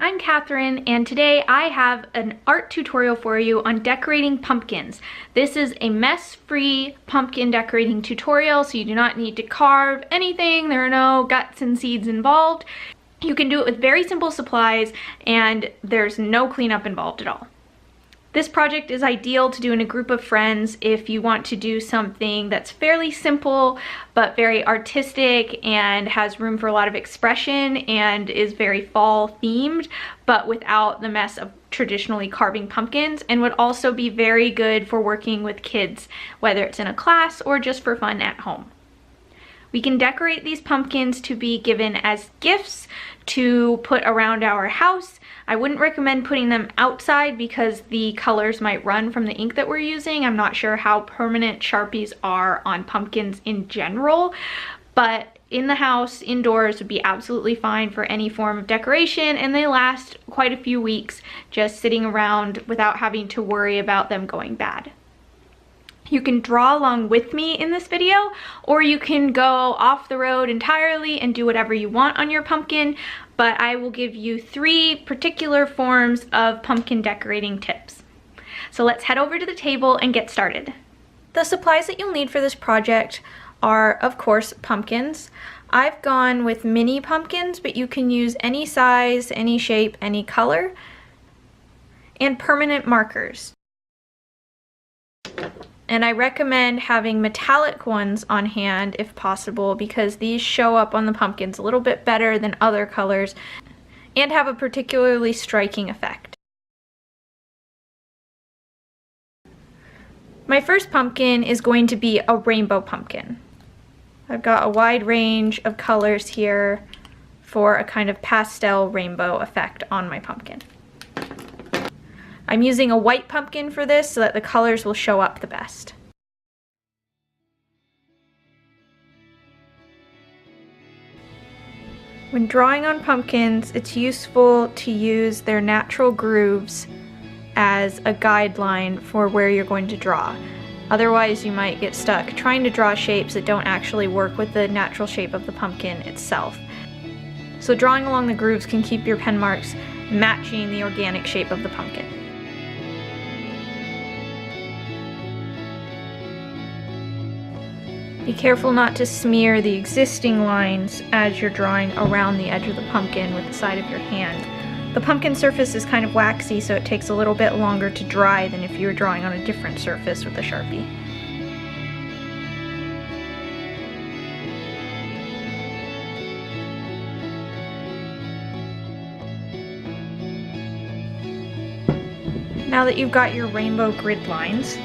I'm Catherine, and today I have an art tutorial for you on decorating pumpkins. This is a mess-free pumpkin decorating tutorial, so you do not need to carve anything. There are no guts and seeds involved. You can do it with very simple supplies, and there's no cleanup involved at all. This project is ideal to do in a group of friends if you want to do something that's fairly simple but very artistic and has room for a lot of expression and is very fall themed, but without the mess of traditionally carving pumpkins, and would also be very good for working with kids, whether it's in a class or just for fun at home. We can decorate these pumpkins to be given as gifts to put around our house. I wouldn't recommend putting them outside because the colors might run from the ink that we're using. I'm not sure how permanent Sharpies are on pumpkins in general, but in the house, indoors would be absolutely fine for any form of decoration, and they last quite a few weeks just sitting around without having to worry about them going bad. You can draw along with me in this video, or you can go off the road entirely and do whatever you want on your pumpkin, but I will give you 3 particular forms of pumpkin decorating tips. So let's head over to the table and get started. The supplies that you'll need for this project are, of course, pumpkins. I've gone with mini pumpkins, but you can use any size, any shape, any color, and permanent markers. And I recommend having metallic ones on hand if possible, because these show up on the pumpkins a little bit better than other colors and have a particularly striking effect. My first pumpkin is going to be a rainbow pumpkin. I've got a wide range of colors here for a kind of pastel rainbow effect on my pumpkin. I'm using a white pumpkin for this so that the colors will show up the best. When drawing on pumpkins, it's useful to use their natural grooves as a guideline for where you're going to draw. Otherwise, you might get stuck trying to draw shapes that don't actually work with the natural shape of the pumpkin itself. So drawing along the grooves can keep your pen marks matching the organic shape of the pumpkin. Be careful not to smear the existing lines as you're drawing around the edge of the pumpkin with the side of your hand. The pumpkin surface is kind of waxy, so it takes a little bit longer to dry than if you were drawing on a different surface with a Sharpie. Now that you've got your rainbow grid lines,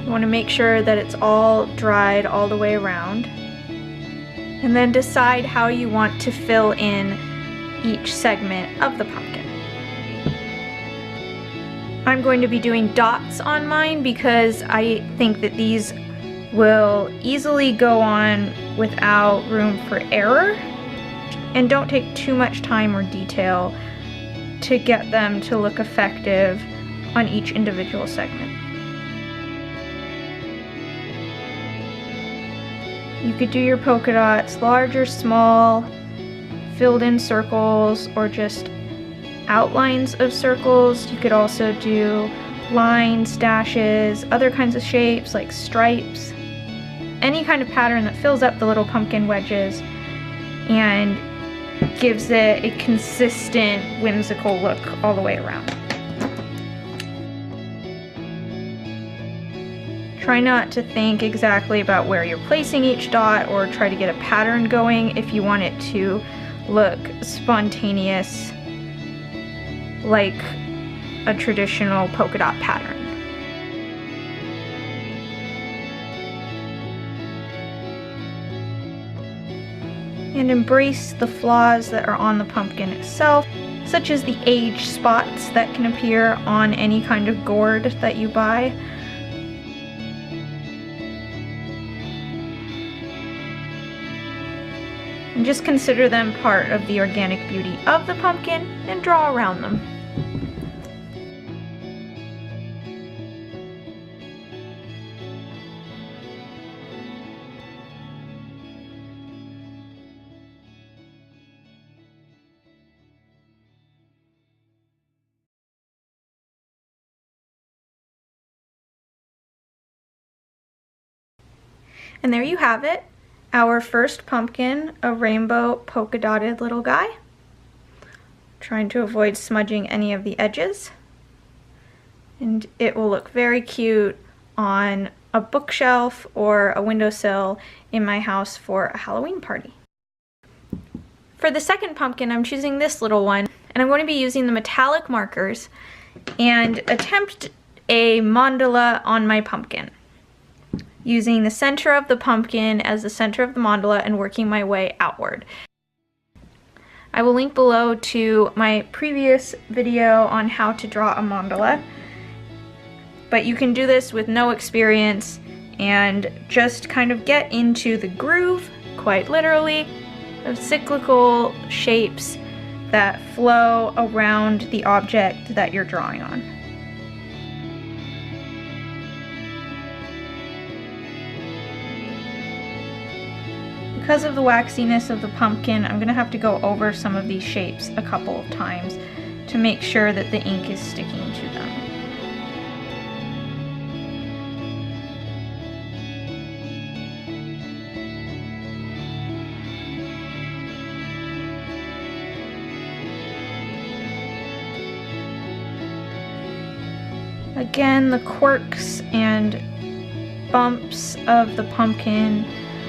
you want to make sure that it's all dried all the way around, and then decide how you want to fill in each segment of the pumpkin. I'm going to be doing dots on mine because I think that these will easily go on without room for error and don't take too much time or detail to get them to look effective on each individual segment. You could do your polka dots large or small, filled in circles, or just outlines of circles. You could also do lines, dashes, other kinds of shapes like stripes, any kind of pattern that fills up the little pumpkin wedges and gives it a consistent, whimsical look all the way around. Try not to think exactly about where you're placing each dot or try to get a pattern going if you want it to look spontaneous like a traditional polka dot pattern. And embrace the flaws that are on the pumpkin itself, such as the age spots that can appear on any kind of gourd that you buy. and just consider them part of the organic beauty of the pumpkin and draw around them. And there you have it, our first pumpkin, a rainbow polka dotted little guy. Trying to avoid smudging any of the edges. And it will look very cute on a bookshelf or a windowsill in my house for a Halloween party. For the second pumpkin, I'm choosing this little one, and I'm going to be using the metallic markers and attempt a mandala on my pumpkin, using the center of the pumpkin as the center of the mandala and working my way outward. I will link below to my previous video on how to draw a mandala, but you can do this with no experience and just kind of get into the groove, quite literally, of cyclical shapes that flow around the object that you're drawing on. Because of the waxiness of the pumpkin, I'm going to have to go over some of these shapes a couple of times to make sure that the ink is sticking to them. Again, the quirks and bumps of the pumpkin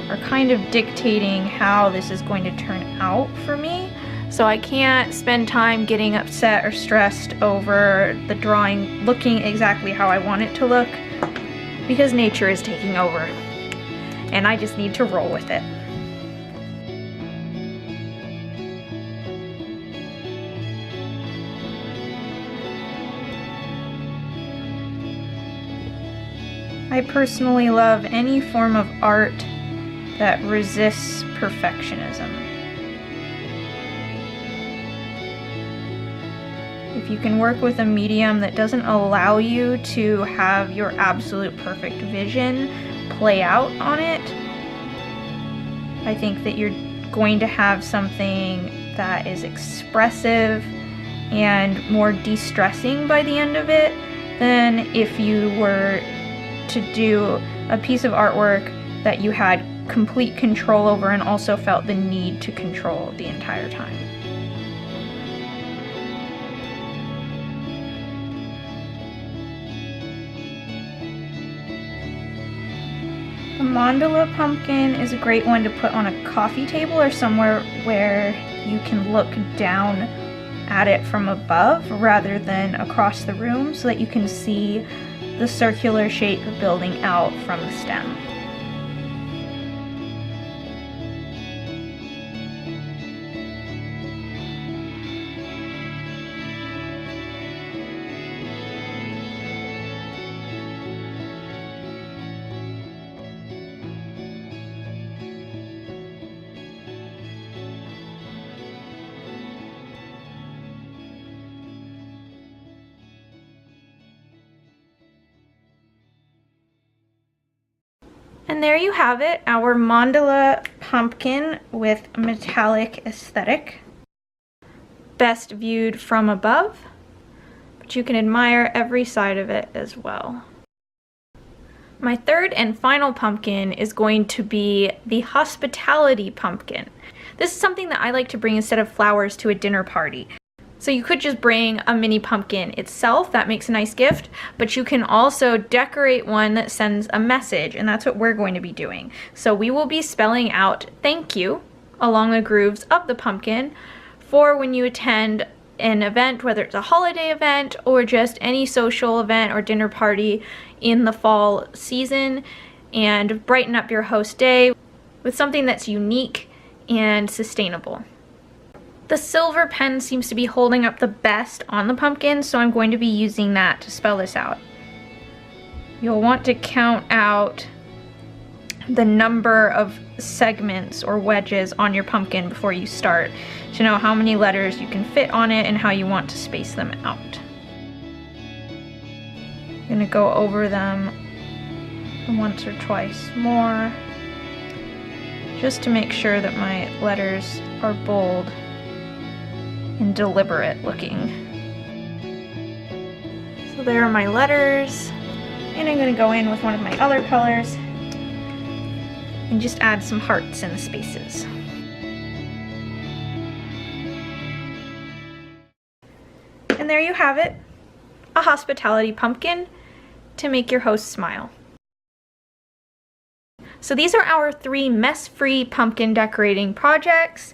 are kind of dictating how this is going to turn out for me. So I can't spend time getting upset or stressed over the drawing looking exactly how I want it to look, because nature is taking over and I just need to roll with it. I personally love any form of art that resists perfectionism. If you can work with a medium that doesn't allow you to have your absolute perfect vision play out on it, I think that you're going to have something that is expressive and more de-stressing by the end of it than if you were to do a piece of artwork that you had complete control over and also felt the need to control the entire time. The mandala pumpkin is a great one to put on a coffee table or somewhere where you can look down at it from above rather than across the room, so that you can see the circular shape building out from the stem. And there you have it, our mandala pumpkin with metallic aesthetic. Best viewed from above, but you can admire every side of it as well. My third and final pumpkin is going to be the hospitality pumpkin. This is something that I like to bring instead of flowers to a dinner party. So you could just bring a mini pumpkin itself, that makes a nice gift, but you can also decorate one that sends a message, and that's what we're going to be doing. So we will be spelling out thank you along the grooves of the pumpkin for when you attend an event, whether it's a holiday event or just any social event or dinner party in the fall season, and brighten up your host day with something that's unique and sustainable. The silver pen seems to be holding up the best on the pumpkin, so I'm going to be using that to spell this out. You'll want to count out the number of segments or wedges on your pumpkin before you start to know how many letters you can fit on it and how you want to space them out. I'm gonna go over them once or twice more just to make sure that my letters are bold and deliberate looking. So there are my letters, and I'm gonna go in with one of my other colors and just add some hearts in the spaces. And there you have it, a hospitality pumpkin to make your host smile. So these are our 3 mess-free pumpkin decorating projects.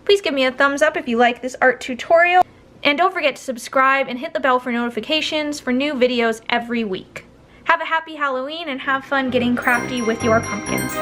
Please give me a thumbs up if you like this art tutorial. And don't forget to subscribe and hit the bell for notifications for new videos every week. Have a happy Halloween and have fun getting crafty with your pumpkins.